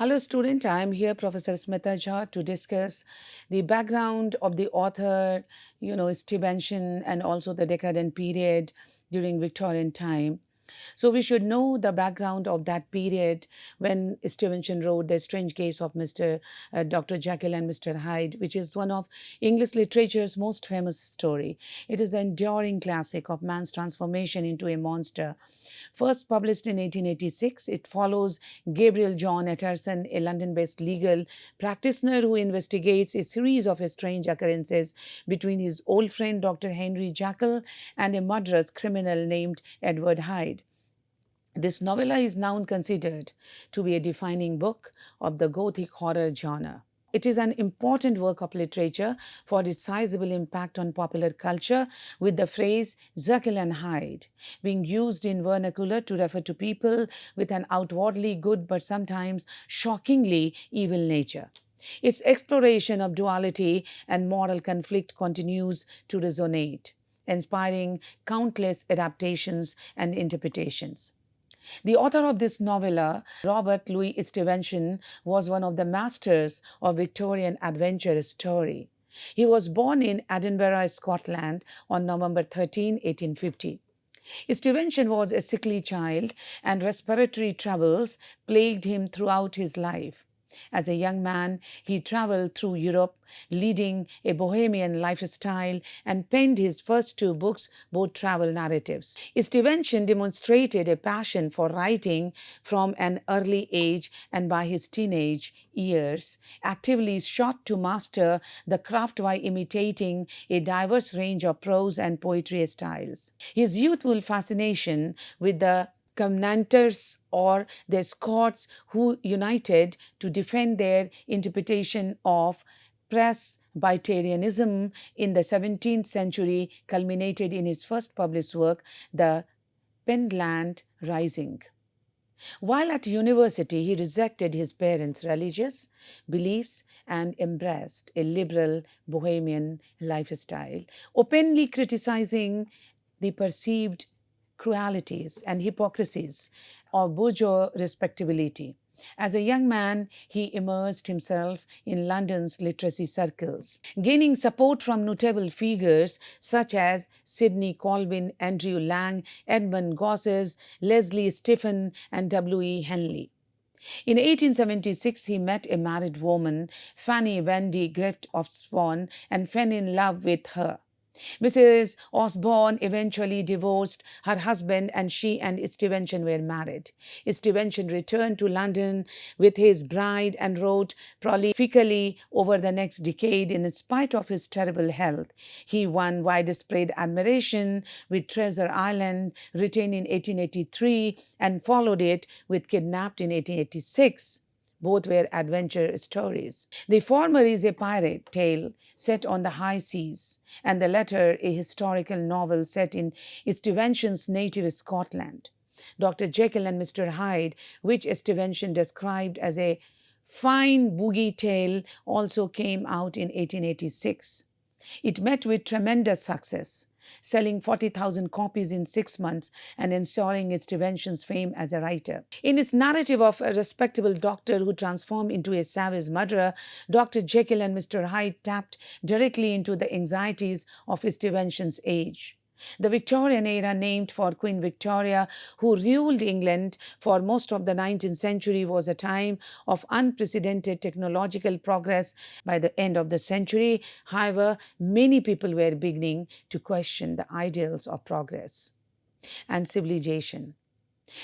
Hello student, I am here Professor Smita Jha to discuss the background of the author, Stevenson and also the decadent period during Victorian time. So we should know the background of that period when Stevenson wrote The Strange Case of Dr. Jekyll and Mr. Hyde, which is one of English literature's most famous story. It is the enduring classic of man's transformation into a monster. First published in 1886, it follows Gabriel John Utterson, a London-based legal practitioner who investigates a series of strange occurrences between his old friend Dr. Henry Jekyll and a murderous criminal named Edward Hyde. This novella is now considered to be a defining book of the Gothic horror genre. It is an important work of literature for its sizable impact on popular culture, with the phrase Jekyll and Hyde being used in vernacular to refer to people with an outwardly good but sometimes shockingly evil nature. Its exploration of duality and moral conflict continues to resonate, inspiring countless adaptations and interpretations. The author of this novella, Robert Louis Stevenson, was one of the masters of Victorian adventure story. He was born in Edinburgh, Scotland on November 13, 1850. Stevenson was a sickly child and respiratory troubles plagued him throughout his life. As a young man, he traveled through Europe, leading a bohemian lifestyle, and penned his first two books, both travel narratives. Stevenson demonstrated a passion for writing from an early age, and by his teenage years, actively sought to master the craft by imitating a diverse range of prose and poetry styles. His youthful fascination with the Covenanters or the Scots who united to defend their interpretation of Presbyterianism in the 17th century culminated in his first published work, The Penland Rising. While at university, he rejected his parents' religious beliefs and embraced a liberal bohemian lifestyle, openly criticizing the perceived cruelties and hypocrisies of bourgeois respectability. As a young man, he immersed himself in London's literary circles, gaining support from notable figures such as Sidney Colvin, Andrew Lang, Edmund Gosse, Leslie Stephen, and W.E. Henley. In 1876, he met a married woman, Fanny Wendy Griffith of Swan, and fell in love with her. Mrs. Osborne eventually divorced her husband and she and Stevenson were married. Stevenson returned to London with his bride and wrote prolifically over the next decade in spite of his terrible health. He won widespread admiration with Treasure Island, written in 1883, and followed it with Kidnapped in 1886. Both were adventure stories. The former is a pirate tale set on the high seas, and the latter a historical novel set in Stevenson's native Scotland. Dr. Jekyll and Mr. Hyde, which Stevenson described as a fine boogie tale, also came out in 1886. It met with tremendous success, selling 40,000 copies in 6 months and ensuring Stevenson's fame as a writer. In its narrative of a respectable doctor who transformed into a savage murderer, Dr. Jekyll and Mr. Hyde tapped directly into the anxieties of Stevenson's age. The Victorian era, named for Queen Victoria, who ruled England for most of the 19th century, was a time of unprecedented technological progress. By the end of the century, however, many people were beginning to question the ideals of progress and civilization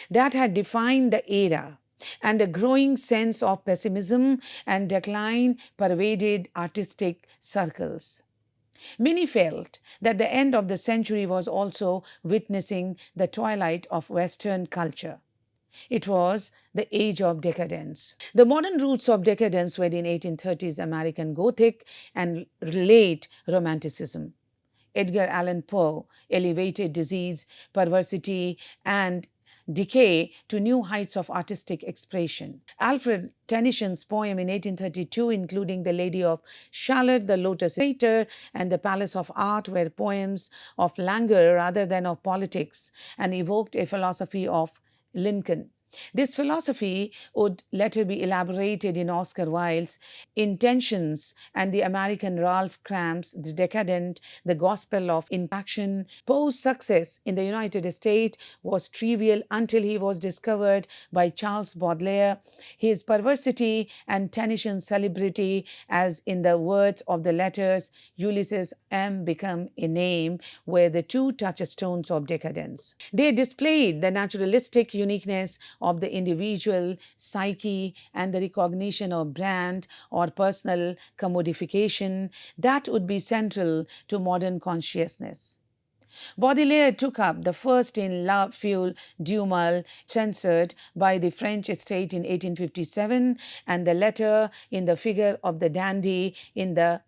that had defined the era, and a growing sense of pessimism and decline pervaded artistic circles. Many felt that the end of the century was also witnessing the twilight of Western culture. It was the age of decadence. The modern roots of decadence were in 1830s American Gothic and late Romanticism. Edgar Allan Poe elevated disease, perversity, and decay to new heights of artistic expression. Alfred Tennyson's poem in 1832, including The Lady of Shalott, The Lotus Eater, and The Palace of Art, were poems of languor rather than of politics and evoked a philosophy of Lincoln. This philosophy would later be elaborated in Oscar Wilde's Intentions and the American Ralph Cramp's The Decadent, The Gospel of Inaction. Poe's success in the United States was trivial until he was discovered by Charles Baudelaire. His perversity and Tennyson's celebrity, as in the words of the letters, Ulysses M. become a name, were the two touchstones of decadence. They displayed the naturalistic uniqueness of the individual psyche and the recognition of brand or personal commodification that would be central to modern consciousness. Baudelaire took up the first in La Foule du Mal, censored by the French state in 1857, and the latter in the figure of the dandy in the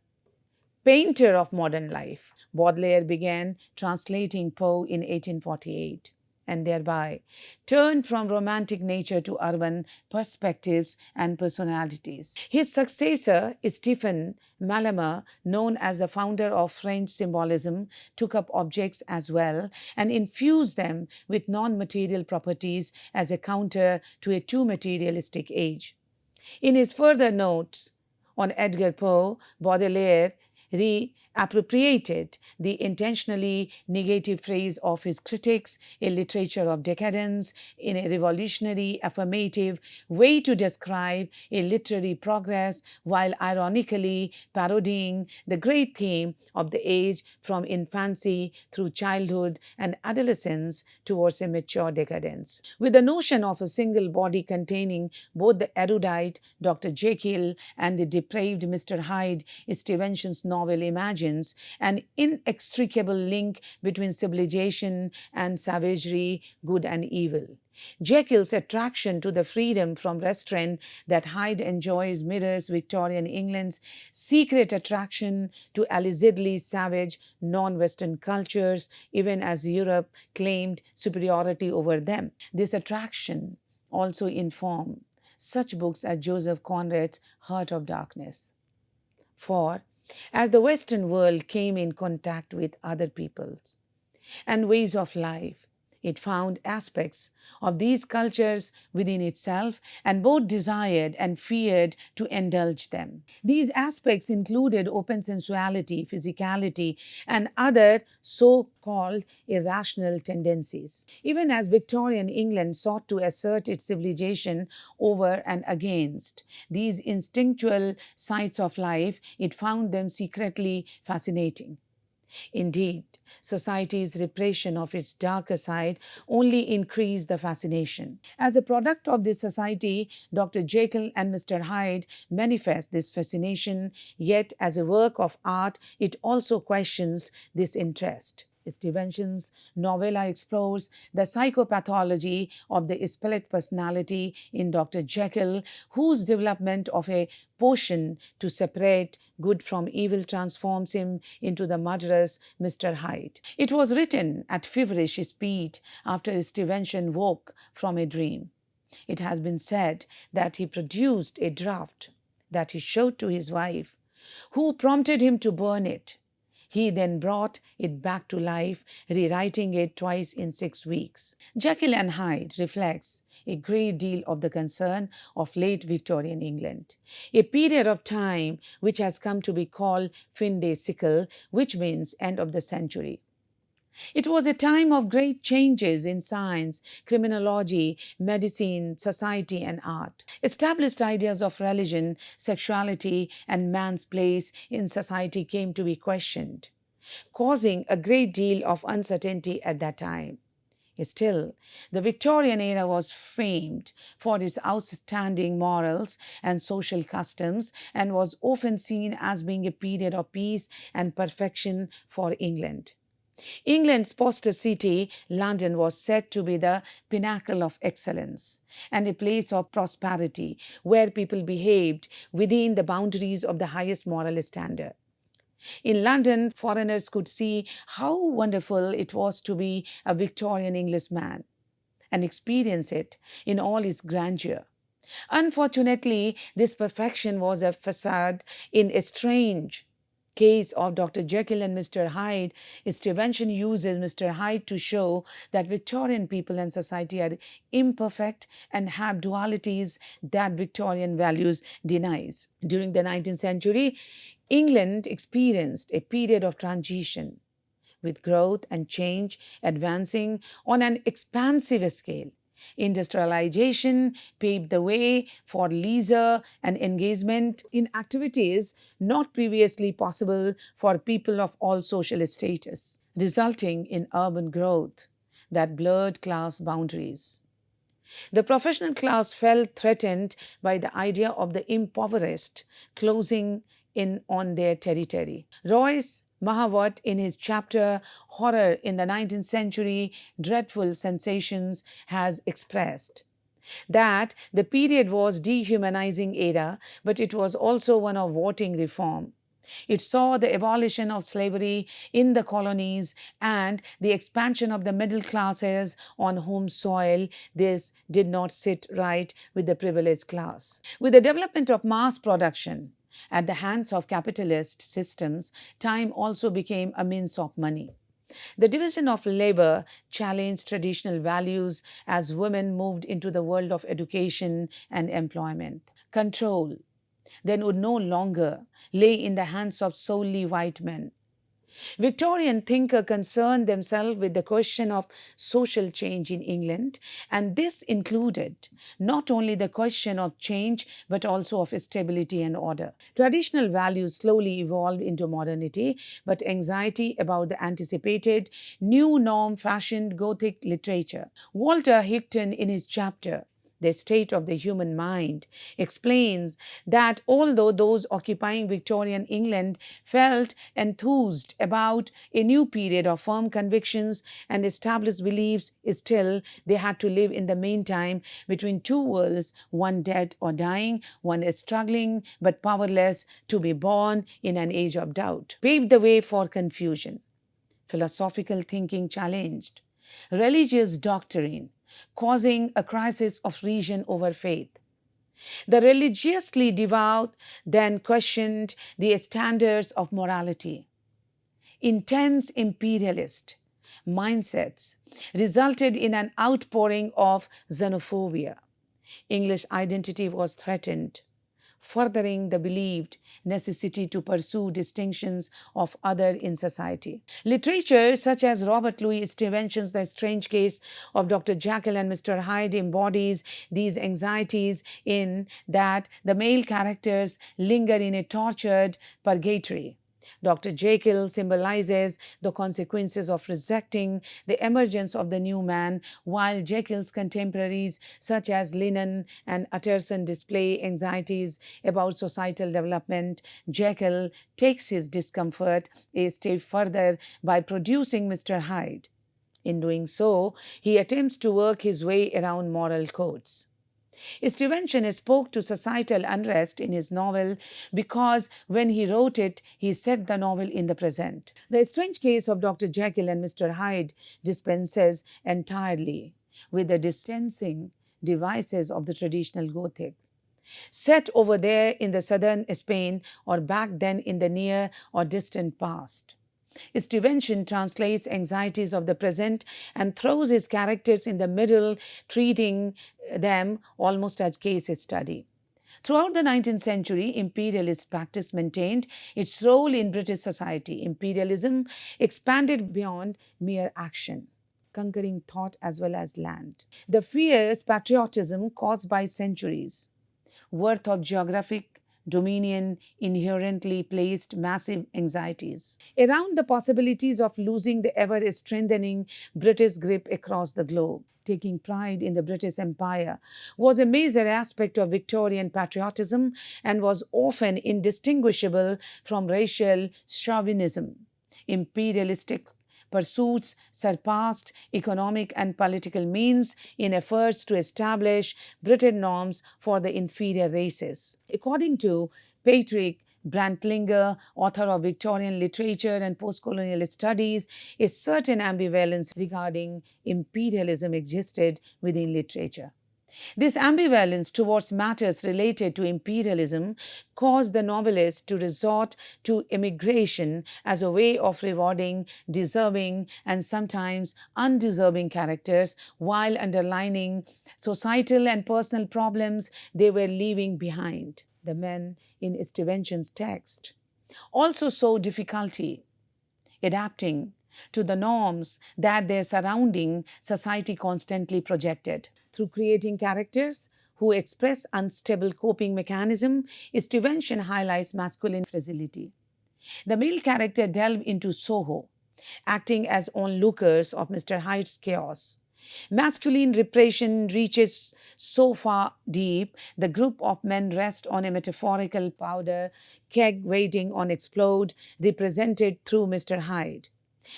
painter of modern life. Baudelaire began translating Poe in 1848 and thereby turned from romantic nature to urban perspectives and personalities. His successor, Stephen Mallarmé, known as the founder of French symbolism, took up objects as well and infused them with non-material properties as a counter to a too materialistic age. In his further notes on Edgar Poe, Baudelaire reappropriated the intentionally negative phrase of his critics, a literature of decadence, in a revolutionary, affirmative way to describe a literary progress, while ironically parodying the great theme of the age from infancy through childhood and adolescence towards a mature decadence. With the notion of a single body containing both the erudite Dr. Jekyll and the depraved Mr. Hyde, Stevenson's novel imagines an inextricable link between civilization and savagery, good and evil. Jekyll's attraction to the freedom from restraint that Hyde enjoys mirrors Victorian England's secret attraction to allegedly savage non-Western cultures, even as Europe claimed superiority over them. This attraction also informed such books as Joseph Conrad's Heart of Darkness. For as the Western world came in contact with other peoples and ways of life, it found aspects of these cultures within itself and both desired and feared to indulge them. These aspects included open sensuality, physicality, and other so-called irrational tendencies. Even as Victorian England sought to assert its civilization over and against these instinctual sides of life, it found them secretly fascinating. Indeed, society's repression of its darker side only increased the fascination. As a product of this society, Dr. Jekyll and Mr. Hyde manifest this fascination, yet as a work of art, it also questions this interest. Stevenson's novella explores the psychopathology of the split personality in Dr. Jekyll, whose development of a potion to separate good from evil transforms him into the murderous Mr. Hyde. It was written at feverish speed after Stevenson woke from a dream. It has been said that he produced a draft that he showed to his wife, who prompted him to burn it. He then brought it back to life, rewriting it twice in 6 weeks. Jekyll and Hyde reflects a great deal of the concern of late Victorian England, a period of time which has come to be called fin de siècle, which means end of the century. It was a time of great changes in science, criminology, medicine, society, and art. Established ideas of religion, sexuality, and man's place in society came to be questioned, causing a great deal of uncertainty at that time. Still, the Victorian era was famed for its outstanding morals and social customs and was often seen as being a period of peace and perfection for England. England's poster city, London, was said to be the pinnacle of excellence and a place of prosperity where people behaved within the boundaries of the highest moral standard. In London, foreigners could see how wonderful it was to be a Victorian Englishman and experience it in all its grandeur. Unfortunately, this perfection was a facade in a strange case of Dr. Jekyll and Mr. Hyde, Stevenson uses Mr. Hyde to show that Victorian people and society are imperfect and have dualities that Victorian values denies. During the 19th century, England experienced a period of transition with growth and change advancing on an expansive scale. Industrialization paved the way for leisure and engagement in activities not previously possible for people of all social status, resulting in urban growth that blurred class boundaries. The professional class felt threatened by the idea of the impoverished closing in on their territory. Royce Mahawat, in his chapter Horror in the 19th Century Dreadful Sensations, has expressed that the period was dehumanizing era, but it was also one of voting reform. It saw the abolition of slavery in the colonies and the expansion of the middle classes on home soil. This did not sit right with the privileged class. With the development of mass production at the hands of capitalist systems, time also became a means of money. The division of labor challenged traditional values as women moved into the world of education and employment. Control then would no longer lay in the hands of solely white men. Victorian thinkers concerned themselves with the question of social change in England, and this included not only the question of change but also of stability and order. Traditional values slowly evolved into modernity, but anxiety about the anticipated new norm fashioned Gothic literature. Walter Hicton, in his chapter The State of the Human Mind, explains that although those occupying Victorian England felt enthused about a new period of firm convictions and established beliefs, still they had to live in the meantime between two worlds, one dead or dying, one struggling but powerless to be born in an age of doubt. Paved the way for confusion. Philosophical thinking challenged religious doctrine, causing a crisis of reason over faith. The religiously devout then questioned the standards of morality. Intense imperialist mindsets resulted in an outpouring of xenophobia. English identity was threatened, furthering the believed necessity to pursue distinctions of other in society. Literature such as Robert Louis Stevenson's The Strange Case of Dr. Jekyll and Mr. Hyde embodies these anxieties in that the male characters linger in a tortured purgatory. Dr. Jekyll symbolizes the consequences of rejecting the emergence of the new man, while Jekyll's contemporaries, such as Lennon and Utterson, display anxieties about societal development. Jekyll takes his discomfort a step further by producing Mr. Hyde. In doing so, he attempts to work his way around moral codes. Stevenson spoke to societal unrest in his novel because when he wrote it, he set the novel in the present. The Strange Case of Dr. Jekyll and Mr. Hyde dispenses entirely with the distancing devices of the traditional Gothic. Set over there in the southern Spain or back then in the near or distant past. Stevenson translates anxieties of the present and throws his characters in the middle, treating them almost as case study. Throughout the 19th century, imperialist practice maintained its role in British society. Imperialism expanded beyond mere action, conquering thought as well as land. The fierce patriotism caused by centuries worth of geographic dominion inherently placed massive anxieties around the possibilities of losing the ever-strengthening British grip across the globe. Taking pride in the British Empire was a major aspect of Victorian patriotism and was often indistinguishable from racial chauvinism. Imperialistic pursuits surpassed economic and political means in efforts to establish British norms for the inferior races. According to Patrick Brantlinger, author of Victorian literature and postcolonial studies, a certain ambivalence regarding imperialism existed within literature. This ambivalence towards matters related to imperialism caused the novelist to resort to immigration as a way of rewarding deserving and sometimes undeserving characters while underlining societal and personal problems they were leaving behind. The men in Stevenson's text also saw difficulty adapting to the norms that their surrounding society constantly projected. Through creating characters who express unstable coping mechanism, Stevenson highlights masculine fragility. The male character delve into Soho, acting as onlookers of Mr. Hyde's chaos. Masculine repression reaches so far deep, the group of men rest on a metaphorical powder keg waiting on explode, represented through Mr. Hyde.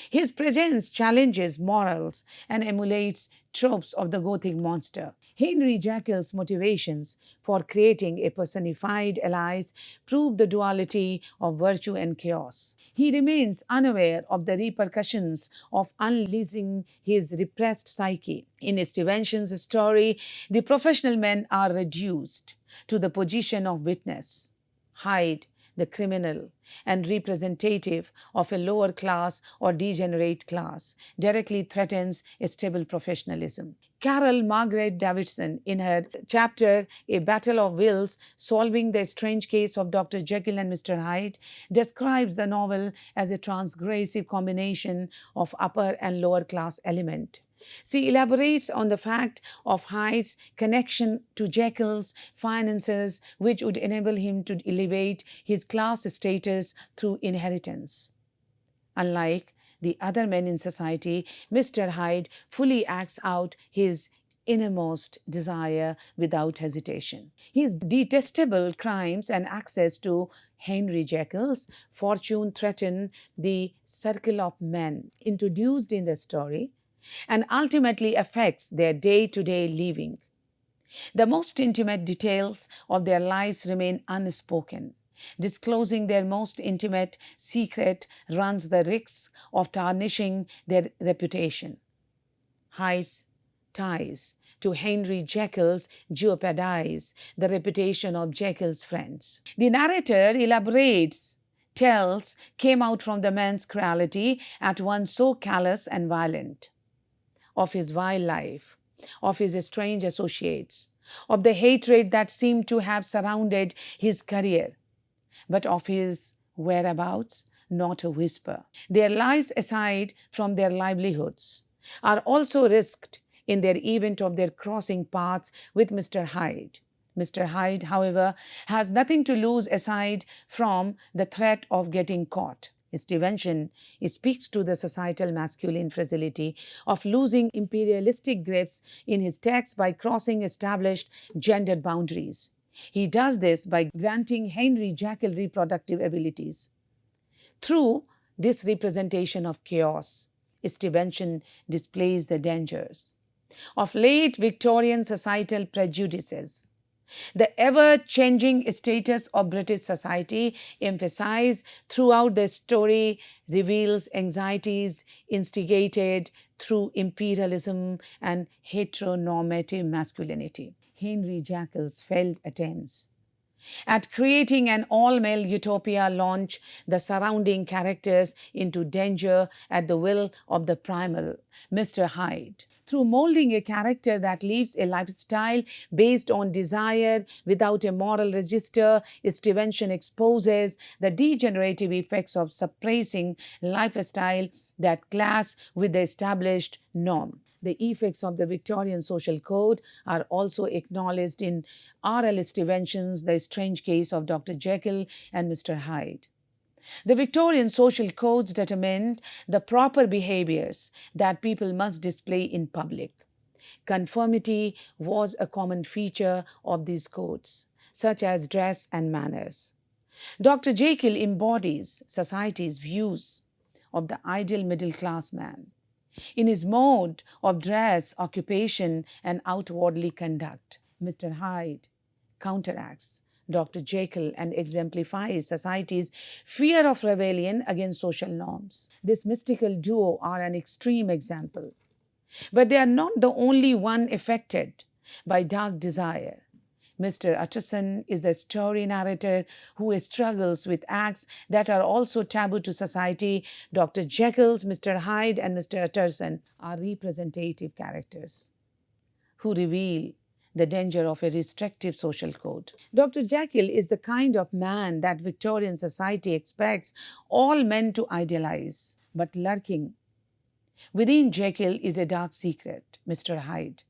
His presence challenges morals and emulates tropes of the Gothic monster. Henry Jekyll's motivations for creating a personified allies prove the duality of virtue and chaos. He remains unaware of the repercussions of unleashing his repressed psyche. In Stevenson's story, the professional men are reduced to the position of witness. Hyde, the criminal and representative of a lower class or degenerate class, directly threatens stable professionalism. Carol Margaret Davidson, in her chapter A Battle of Wills, Solving the Strange Case of Dr. Jekyll and Mr. Hyde, describes the novel as a transgressive combination of upper and lower class element. She elaborates on the fact of Hyde's connection to Jekyll's finances, which would enable him to elevate his class status through inheritance. Unlike the other men in society, Mr. Hyde fully acts out his innermost desire without hesitation. His detestable crimes and access to Henry Jekyll's fortune threaten the circle of men introduced in the story and ultimately affects their day-to-day living. The most intimate details of their lives remain unspoken. Disclosing their most intimate secret runs the risk of tarnishing their reputation. Hyde's ties to Henry Jekyll's jeopardize the reputation of Jekyll's friends. The narrator elaborates tales came out from the man's cruelty, at once so callous and violent, of his vile life, of his strange associates, of the hatred that seemed to have surrounded his career, but of his whereabouts, not a whisper. Their lives, aside from their livelihoods, are also risked in their event of their crossing paths with Mr. Hyde. Mr. Hyde, however, has nothing to lose aside from the threat of getting caught. Stevenson speaks to the societal masculine fragility of losing imperialistic grips in his text by crossing established gendered boundaries. He does this by granting Henry Jekyll reproductive abilities. Through this representation of chaos, Stevenson displays the dangers of late Victorian societal prejudices. The ever-changing status of British society, emphasized throughout the story, reveals anxieties instigated through imperialism and heteronormative masculinity. Henry Jekyll's failed attempts at creating an all-male utopia launch the surrounding characters into danger at the will of the primal Mr. Hyde. Through molding a character that lives a lifestyle based on desire without a moral register, Stevenson exposes the degenerative effects of suppressing lifestyle that clash with the established norm. The effects of the Victorian social code are also acknowledged in R.L. Stevenson's The Strange Case of Dr. Jekyll and Mr. Hyde. The Victorian social codes determined the proper behaviors that people must display in public. Conformity was a common feature of these codes, such as dress and manners. Dr. Jekyll embodies society's views of the ideal middle-class man in his mode of dress, occupation, and outwardly conduct. Mr. Hyde counteracts Dr. Jekyll and exemplifies society's fear of rebellion against social norms. This mystical duo are an extreme example, but they are not the only one affected by dark desire. Mr. Utterson is the story narrator who struggles with acts that are also taboo to society. Dr. Jekyll's Mr. Hyde and Mr. Utterson are representative characters who reveal the danger of a restrictive social code. Dr. Jekyll is the kind of man that Victorian society expects all men to idealize, but lurking within Jekyll is a dark secret, Mr. Hyde.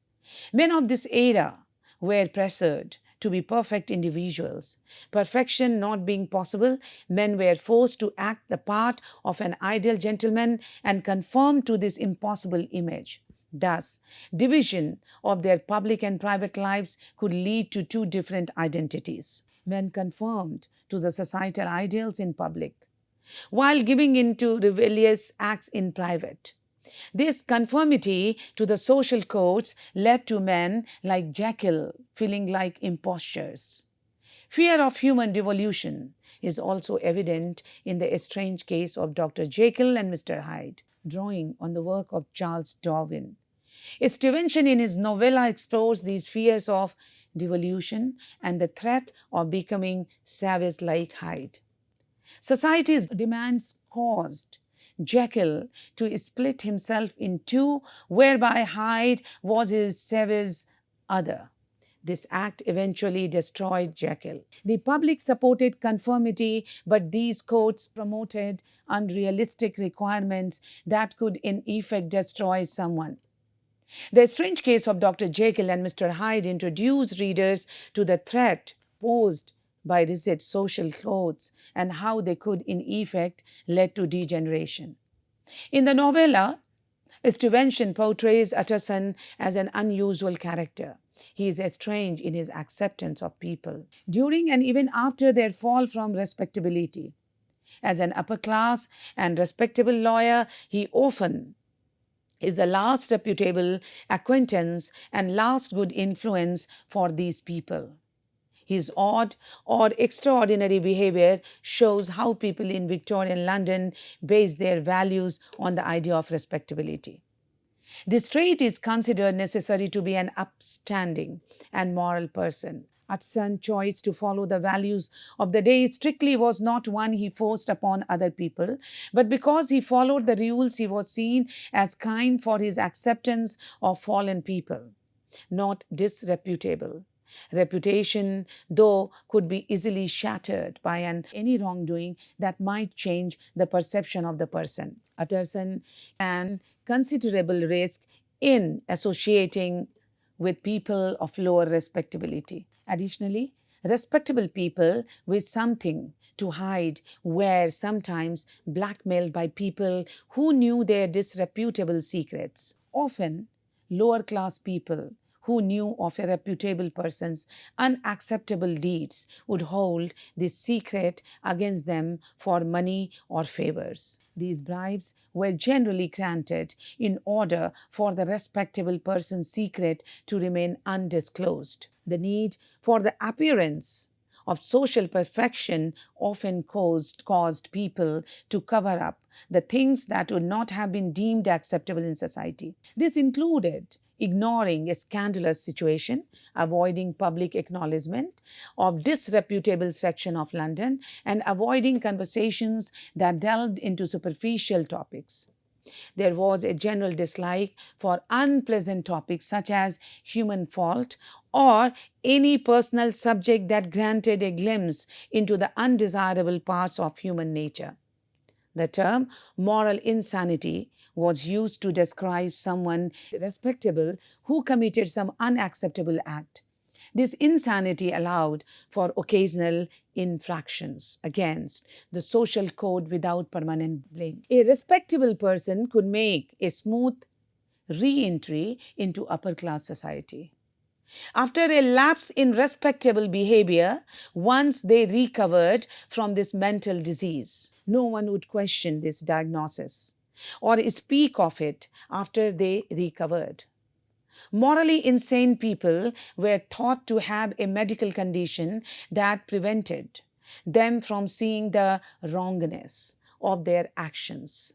Men of this era were pressured to be perfect individuals. Perfection not being possible, men were forced to act the part of an ideal gentleman and conform to this impossible image. Thus, division of their public and private lives could lead to two different identities. Men conformed to the societal ideals in public, while giving in to rebellious acts in private. This conformity to the social codes led to men like Jekyll feeling like impostors. Fear of human devolution is also evident in the strange case of Dr. Jekyll and Mr. Hyde, drawing on the work of Charles Darwin. Stevenson in his novella explores these fears of devolution and the threat of becoming savage like Hyde. Society's demands caused Jekyll to split himself in two, whereby Hyde was his savage other. This act eventually destroyed Jekyll. The public supported conformity, but these codes promoted unrealistic requirements that could in effect destroy someone. The strange case of Dr. Jekyll and Mr. Hyde introduced readers to the threat posed by rigid social codes and how they could in effect lead to degeneration. In the novella, Stevenson portrays Utterson as an unusual character. He is strange in his acceptance of people during and even after their fall from respectability. As an upper class and respectable lawyer, he often is the last reputable acquaintance and last good influence for these people. His odd or extraordinary behavior shows how people in Victorian London base their values on the idea of respectability. This trait is considered necessary to be an upstanding and moral person. Utson's choice to follow the values of the day strictly was not one he forced upon other people, but because he followed the rules, he was seen as kind for his acceptance of fallen people, not disreputable. Reputation, though, could be easily shattered by any wrongdoing that might change the perception of the person. Utterson ran considerable risk in associating with people of lower respectability. Additionally, respectable people with something to hide were sometimes blackmailed by people who knew their disreputable secrets. Often, lower class people who knew of a reputable person's unacceptable deeds would hold this secret against them for money or favors. These bribes were generally granted in order for the respectable person's secret to remain undisclosed. The need for the appearance of social perfection often caused people to cover up the things that would not have been deemed acceptable in society. This included ignoring a scandalous situation, avoiding public acknowledgement of disreputable section of London, and avoiding conversations that delved into superficial topics. There was a general dislike for unpleasant topics such as human fault or any personal subject that granted a glimpse into the undesirable parts of human nature. The term moral insanity was used to describe someone respectable who committed some unacceptable act. This insanity allowed for occasional infractions against the social code without permanent blame. A respectable person could make a smooth re-entry into upper class society. After a lapse in respectable behavior, once they recovered from this mental disease, no one would question this diagnosis or speak of it after they recovered. Morally insane people were thought to have a medical condition that prevented them from seeing the wrongness of their actions.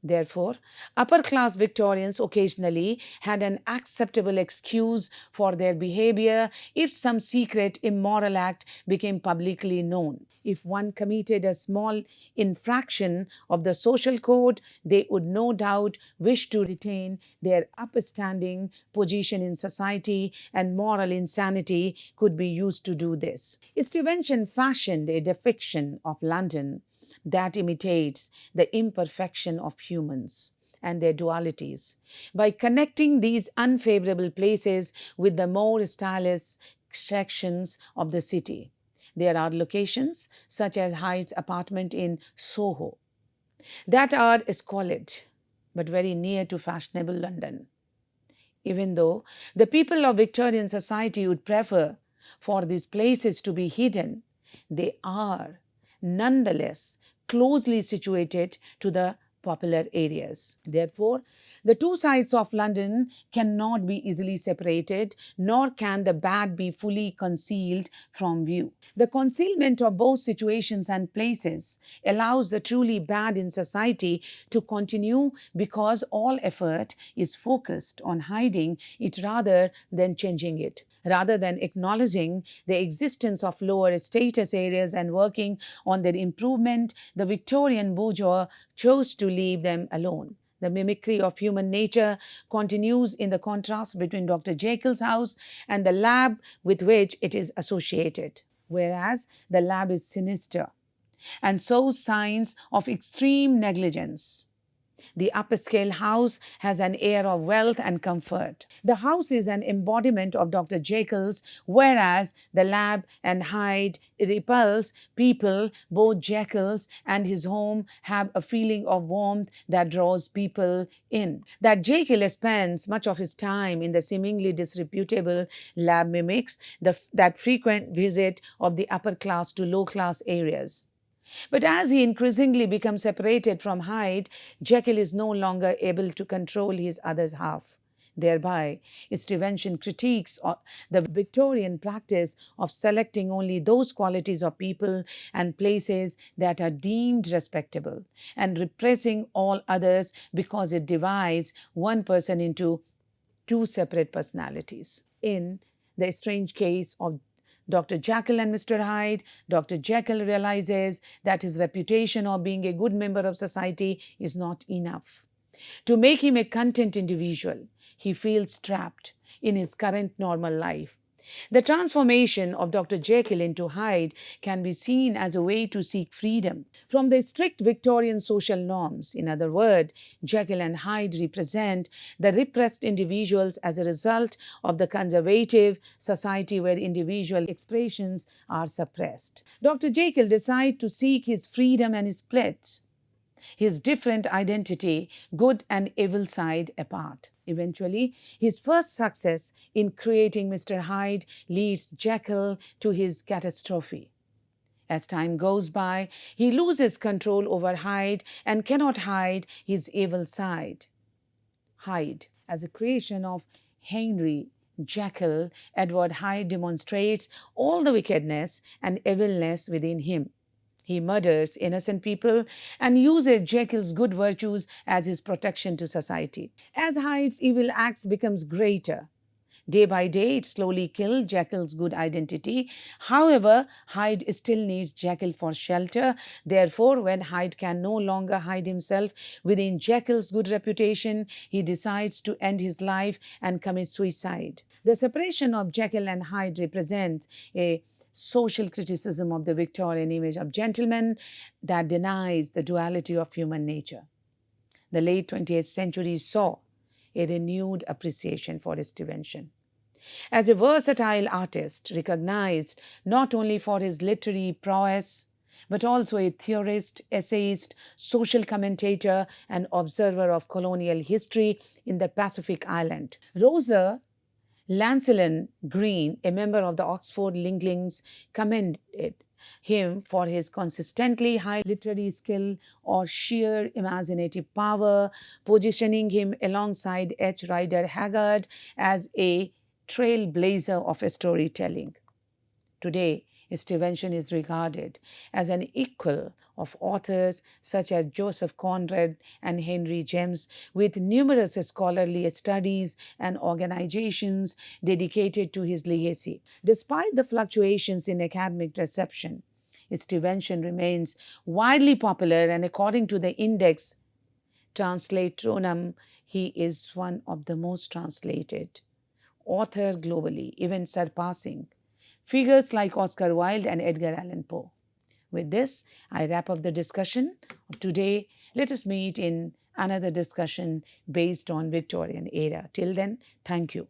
Therefore, upper class Victorians occasionally had an acceptable excuse for their behavior if some secret immoral act became publicly known. If one committed a small infraction of the social code, they would no doubt wish to retain their upstanding position in society, and moral insanity could be used to do this. Stevenson fashioned a depiction of London that imitates the imperfection of humans and their dualities by connecting these unfavorable places with the more stylish sections of the city. There are locations such as Hyde's apartment in Soho that are squalid but very near to fashionable London. Even though the people of Victorian society would prefer for these places to be hidden, they are nonetheless closely situated to the popular areas. Therefore, the two sides of London cannot be easily separated, nor can the bad be fully concealed from view. The concealment of both situations and places allows the truly bad in society to continue because all effort is focused on hiding it rather than changing it. Rather than acknowledging the existence of lower status areas and working on their improvement, the Victorian bourgeois chose to leave them alone. The mimicry of human nature continues in the contrast between Dr. Jekyll's house and the lab with which it is associated, whereas the lab is sinister and shows signs of extreme negligence. The upscale house has an air of wealth and comfort. The house is an embodiment of Dr. Jekyll's, whereas the lab and Hyde repulse people. Both Jekyll's and his home have a feeling of warmth that draws people in. That Jekyll spends much of his time in the seemingly disreputable lab mimics that frequent visit of the upper class to low class areas. But as he increasingly becomes separated from Hyde, Jekyll is no longer able to control his other half. Thereby, Stevenson critiques the Victorian practice of selecting only those qualities of people and places that are deemed respectable and repressing all others because it divides one person into two separate personalities. In the strange case of Dr. Jekyll and Mr. Hyde, Dr. Jekyll realizes that his reputation of being a good member of society is not enough to make him a content individual. He feels trapped in his current normal life. The transformation of Dr. Jekyll into Hyde can be seen as a way to seek freedom from the strict Victorian social norms. In other words, Jekyll and Hyde represent the repressed individuals as a result of the conservative society where individual expressions are suppressed. Dr. Jekyll decides to seek his freedom and he splits his different identity, good and evil side apart. Eventually, his first success in creating Mr. Hyde leads Jekyll to his catastrophe. As time goes by, he loses control over Hyde and cannot hide his evil side. Hyde, as a creation of Henry Jekyll, Edward Hyde demonstrates all the wickedness and evilness within him. He murders innocent people and uses Jekyll's good virtues as his protection to society. As Hyde's evil acts becomes greater, day by day it slowly kills Jekyll's good identity. However, Hyde still needs Jekyll for shelter. Therefore, when Hyde can no longer hide himself within Jekyll's good reputation, he decides to end his life and commit suicide. The separation of Jekyll and Hyde represents a social criticism of the Victorian image of gentleman that denies the duality of human nature. The late 20th century saw a renewed appreciation for Stevenson as a versatile artist, recognized not only for his literary prowess, but also a theorist, essayist, social commentator, and observer of colonial history in the Pacific Island. Rosa Lancelyn Green, a member of the Oxford Linklings, commended him for his consistently high literary skill or sheer imaginative power, positioning him alongside H. Rider Haggard as a trailblazer of storytelling. Today, Stevenson is regarded as an equal of authors such as Joseph Conrad and Henry James, with numerous scholarly studies and organizations dedicated to his legacy. Despite the fluctuations in academic reception, Stevenson remains widely popular, and according to the Index Translatorum, he is one of the most translated author globally, even surpassing figures like Oscar Wilde and Edgar Allan Poe. With this, I wrap up the discussion of today. Let us meet in another discussion based on Victorian era. Till then, thank you.